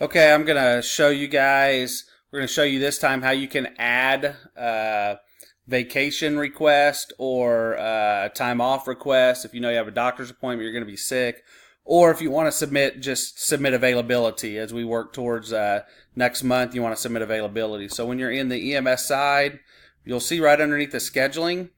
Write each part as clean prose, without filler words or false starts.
Okay, I'm gonna show you guys. We're gonna show you this time how you can add vacation request or time off request if you know you have a doctor's appointment, you're gonna be sick, or if you want to submit, just submit availability as we work towards next month. You want to submit availability. So when you're in the EMS side, you'll see right underneath the scheduling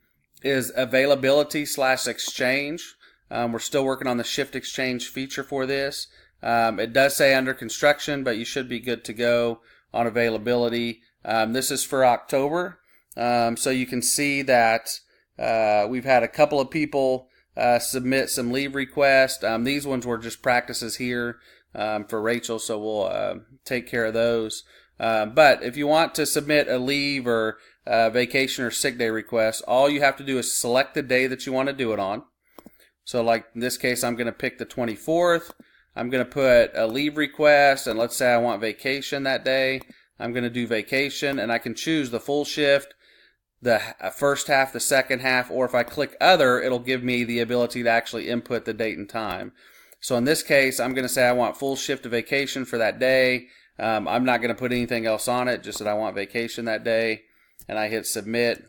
is availability slash exchange. We're still working on the shift exchange feature for this. It does say under construction, but you should be good to go on availability. This is for October. So you can see that we've had a couple of people submit some leave requests. These ones were just practices here for Rachel, so we'll take care of those. But if you want to submit a leave or vacation or sick day request, all you have to do is select the day that you want to do it on. So like in this case, I'm going to pick the 24th. I'm going to put a leave request, and let's say I want vacation that day. I'm going to do vacation, and I can choose the full shift, the first half, the second half, or if I click other, it'll give me the ability to actually input the date and time. So in this case, I'm going to say I want full shift of vacation for that day. I'm not going to put anything else on it, just that I want vacation that day, and I hit submit,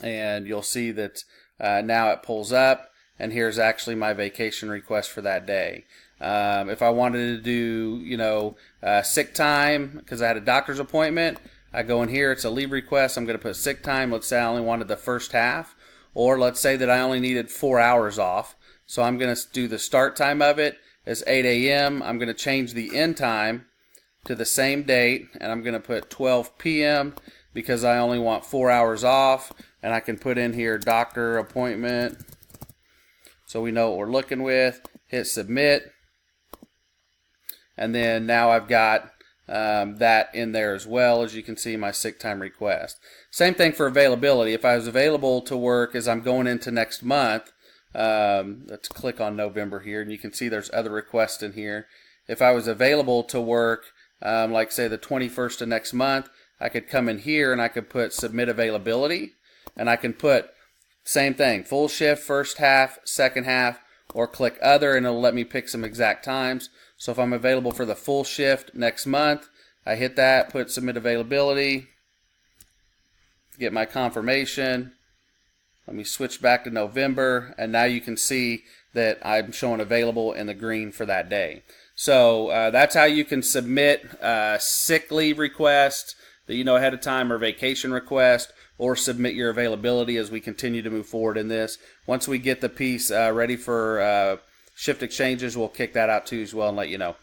and you'll see that now it pulls up, and here's actually my vacation request for that day. If I wanted to do, sick time because I had a doctor's appointment, I go in here, it's a leave request. I'm going to put sick time. Let's say I only wanted the first half, or let's say that I only needed 4 hours off. So I'm going to do the start time of it as 8 a.m. I'm going to change the end time to the same date, and I'm going to put 12 p.m. because I only want 4 hours off, and I can put in here doctor appointment so we know what we're looking with. Hit submit. And then now I've got that in there as well, as you can see my sick time request. Same thing for availability. If I was available to work as I'm going into next month, let's click on November here, and you can see there's other requests in here. If I was available to work, like say the 21st of next month, I could come in here and I could put submit availability, and I can put same thing, full shift, first half, second half, or click other, and it'll let me pick some exact times. So if I'm available for the full shift next month, I hit that, put submit availability, get my confirmation. Let me switch back to November, and now you can see that I'm showing available in the green for that day. So that's how you can submit sick leave request that you know ahead of time, or vacation request, or submit your availability as we continue to move forward in this. Once we get the piece ready for shift exchanges, we'll kick that out too as well and let you know.